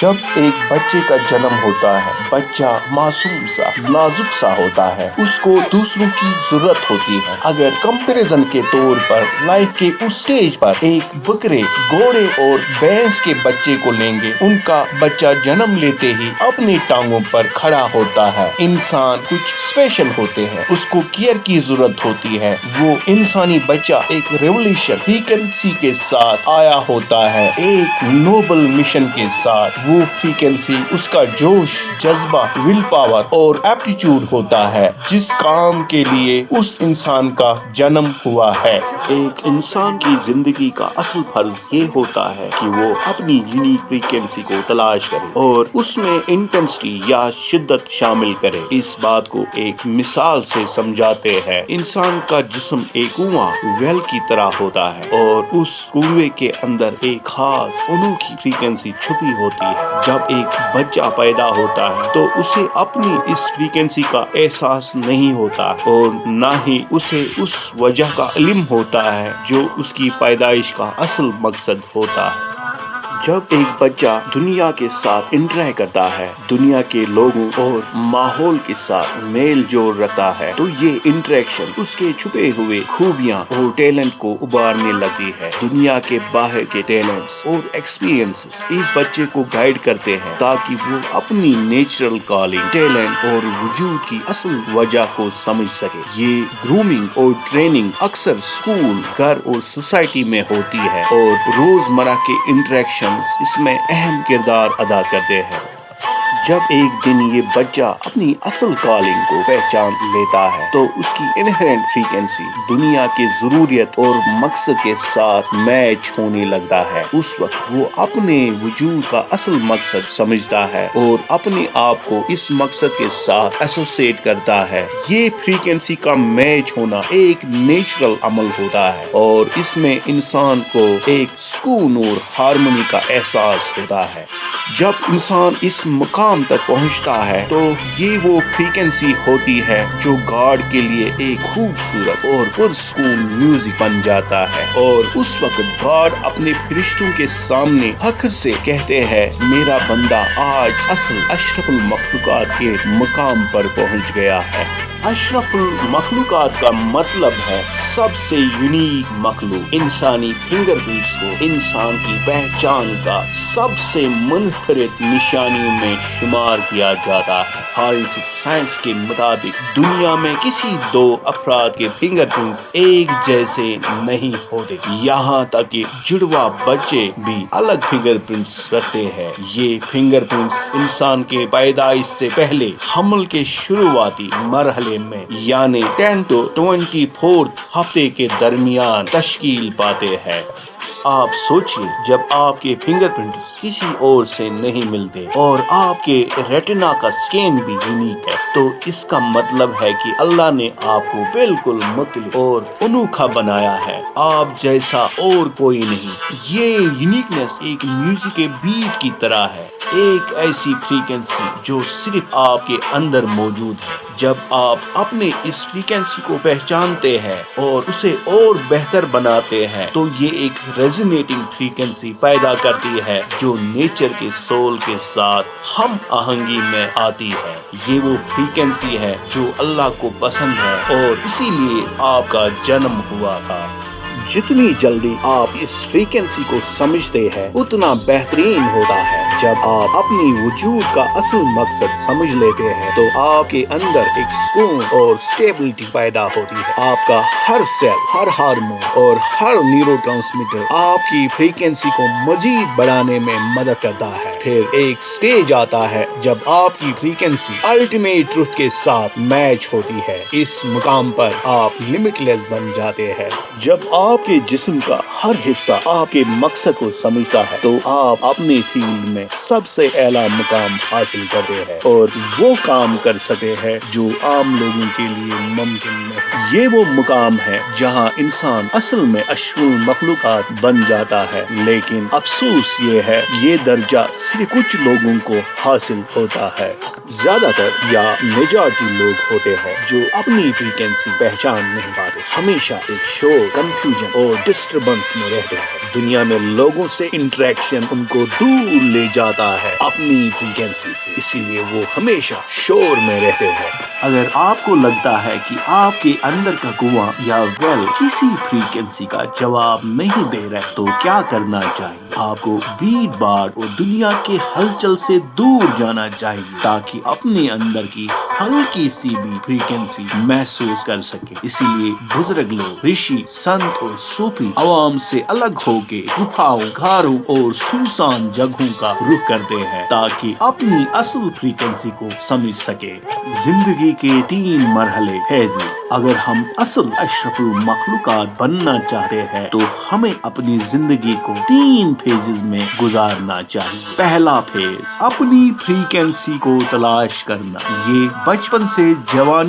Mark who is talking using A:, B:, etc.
A: جب ایک بچے کا جنم ہوتا ہے، بچہ معصوم سا، نازک سا ہوتا ہے، اس کو دوسروں کی ضرورت ہوتی ہے۔ اگر کمپیریزن کے طور پر لائف کے اس سٹیج پر ایک بکرے، گھوڑے اور بھینس کے بچے کو لیں گے، ان کا بچہ جنم لیتے ہی اپنی ٹانگوں پر کھڑا ہوتا ہے۔ انسان کچھ اسپیشل ہوتے ہیں، اس کو کیئر کی ضرورت ہوتی ہے۔ وہ انسانی بچہ ایک ریولیوشن فریکوینسی کے ساتھ آیا ہوتا ہے، ایک نوبل مشن کے ساتھ۔ وہ فریکوینسی اس کا جوش، جذبہ، ول پاور اور ایپٹیچیوڈ ہوتا ہے جس کام کے لیے اس انسان کا جنم ہوا ہے۔ ایک انسان کی زندگی کا اصل فرض یہ ہوتا ہے کہ وہ اپنی یونیک فریکوینسی کو تلاش کرے اور اس میں انٹینسٹی یا شدت شامل کرے۔ اس بات کو ایک مثال سے سمجھاتے ہیں۔ انسان کا جسم ایک کنواں ویل کی طرح ہوتا ہے اور اس کنویں کے اندر ایک خاص انوکھی فریکوینسی چھپی ہوتی ہے۔ جب ایک بچہ پیدا ہوتا ہے تو اسے اپنی اس فریکوینسی کا احساس نہیں ہوتا اور نہ ہی اسے اس وجہ کا علم ہوتا ہے جو اس کی پیدائش کا اصل مقصد ہوتا ہے۔ جب ایک بچہ دنیا کے ساتھ انٹریکٹ کرتا ہے، دنیا کے لوگوں اور ماحول کے ساتھ میل جول رکھتا ہے، تو یہ انٹریکشن اس کے چھپے ہوئے خوبیاں اور ٹیلنٹ کو ابھارنے لگتی ہے۔ دنیا کے باہر کے ٹیلنٹس اور ایکسپیرینسز اس بچے کو گائیڈ کرتے ہیں تاکہ وہ اپنی نیچرل کالنگ، ٹیلنٹ اور وجود کی اصل وجہ کو سمجھ سکے۔ یہ گرومنگ اور ٹریننگ اکثر اسکول، گھر اور سوسائٹی میں ہوتی ہے اور روزمرہ کے انٹریکشن اس میں اہم کردار ادا کرتے ہیں۔ جب ایک دن یہ بچہ اپنی اصل کالنگ کو پہچان لیتا ہے تو اس کی انہرنٹ فریکوینسی دنیا کی ضروریت اور مقصد کے ساتھ میچ ہونے لگتا ہے۔ اس وقت وہ اپنے وجود کا اصل مقصد سمجھتا ہے اور اپنے آپ کو اس مقصد کے ساتھ ایسوسیٹ کرتا ہے۔ یہ فریکوینسی کا میچ ہونا ایک نیچرل عمل ہوتا ہے اور اس میں انسان کو ایک سکون اور ہارمونی کا احساس ہوتا ہے۔ جب انسان اس مقام تک پہنچتا ہے تو یہ وہ فریکوینسی ہوتی ہے جو گاڈ کے لیے ایک خوبصورت اور پرسکون میوزک بن جاتا ہے، اور اس وقت گاڈ اپنے فرشتوں کے سامنے فخر سے کہتے ہیں، میرا بندہ آج اصل اشرف المخلوقات کے مقام پر پہنچ گیا ہے۔ اشرف المخلوقات کا مطلب ہے سب سے یونیک مخلوق۔ انسانی فنگر پرنٹس کو انسان کی پہچان کا سب سے منفرد نشانیوں میں شمار کیا جاتا ہے۔ فارنسک سائنس کے مطابق دنیا میں کسی دو افراد کے فنگر پرنٹس ایک جیسے نہیں ہوتے، یہاں تک کہ جڑواں بچے بھی الگ فنگر پرنٹس رکھتے ہیں۔ یہ فنگر پرنٹس انسان کے پیدائش سے پہلے حمل کے شروعاتی مرحلے میں یعنی 10 to 24 ہفتے کے درمیان تشکیل پاتے ہیں۔ آپ سوچئے، جب آپ کے فنگر پرنٹس کسی اور سے نہیں ملتے اور آپ کے ریٹنا کا سکین بھی یونیک ہے، تو اس کا مطلب ہے کہ اللہ نے آپ کو بالکل مختلف اور انوکھا بنایا ہے، آپ جیسا اور کوئی نہیں۔ یہ یونیکنس ایک میوزک کے بیٹ کی طرح ہے، ایک ایسی فریکوینسی جو صرف آپ کے اندر موجود ہے۔ جب آپ اپنے اس فریکوینسی کو پہچانتے ہیں اور اسے اور بہتر بناتے ہیں تو یہ ایک ریزونیٹنگ فریکوینسی پیدا کرتی ہے جو نیچر کے سول کے ساتھ ہم آہنگی میں آتی ہے۔ یہ وہ فریکوینسی ہے جو اللہ کو پسند ہے اور اسی لیے آپ کا جنم ہوا تھا۔ جتنی جلدی آپ اس فریکوینسی کو سمجھتے ہیں اتنا بہترین ہوتا ہے۔ جب آپ اپنی وجود کا اصل مقصد سمجھ لیتے ہیں تو آپ کے اندر ایک سکون اور اسٹیبلٹی پیدا ہوتی ہے۔ آپ کا ہر سیل، ہر ہارمون اور ہر نیورو ٹرانسمیٹر آپ کی فریکوینسی کو مزید بڑھانے میں مدد کرتا ہے۔ پھر ایک سٹیج آتا ہے جب آپ کی فریکوینسی الٹیمیٹ ٹروتھ کے ساتھ میچ ہوتی ہے۔ اس مقام پر آپ لمٹ لیس بن جاتے ہیں۔ جب آپ کے جسم کا ہر حصہ آپ کے مقصد کو سمجھتا ہے تو آپ اپنے فیلڈ میں سب سے اعلیٰ مقام حاصل کرتے ہیں اور وہ کام کر سکتے ہیں جو عام لوگوں کے لیے ممکن نہیں۔ یہ وہ مقام ہے جہاں انسان اصل میں اشرف المخلوقات بن جاتا ہے، لیکن افسوس یہ ہے یہ درجہ صرف کچھ لوگوں کو حاصل ہوتا ہے۔ زیادہ تر یا میجارٹی لوگ ہوتے ہیں جو اپنی فریکوینسی پہچان نہیں پاتے، ہمیشہ ایک شور، کنفیوژن اور ڈسٹربنس میں رہتے ہیں۔ دنیا میں لوگوں سے انٹریکشن ان کو دور لے جاتا ہے اپنی فریکوینسی سے، اسی لیے وہ ہمیشہ شور میں رہتے ہیں۔ اگر آپ کو لگتا ہے کہ آپ کے اندر کا کنواں یا ویل کسی فریکوینسی کا جواب نہیں دے رہے تو کیا کرنا چاہیے؟ آپ کو بھیڑ بھاڑ اور دنیا کے ہلچل سے دور جانا چاہیے تاکہ اپنے اندر کی ہلکی سی بھی فریکوینسی محسوس کر سکے۔ اسی لیے بزرگ لوگ، رشی، سنت اور صوفی عوام سے الگ ہو کے گپھاؤں، گھروں اور سنسان جگہوں کا رخ کرتے ہیں تاکہ اپنی اصل فریکوینسی کو سمجھ سکے۔ زندگی کے 3 مرحلے، فیزز۔ اگر ہم اصل اشرف المخلوقات بننا چاہتے ہیں تو ہمیں اپنی زندگی کو 3 فیزز میں گزارنا چاہیے۔ پہلا فیز، اپنی فریکوینسی کو تلاش کرنا۔ یہ بچپن سے جوانی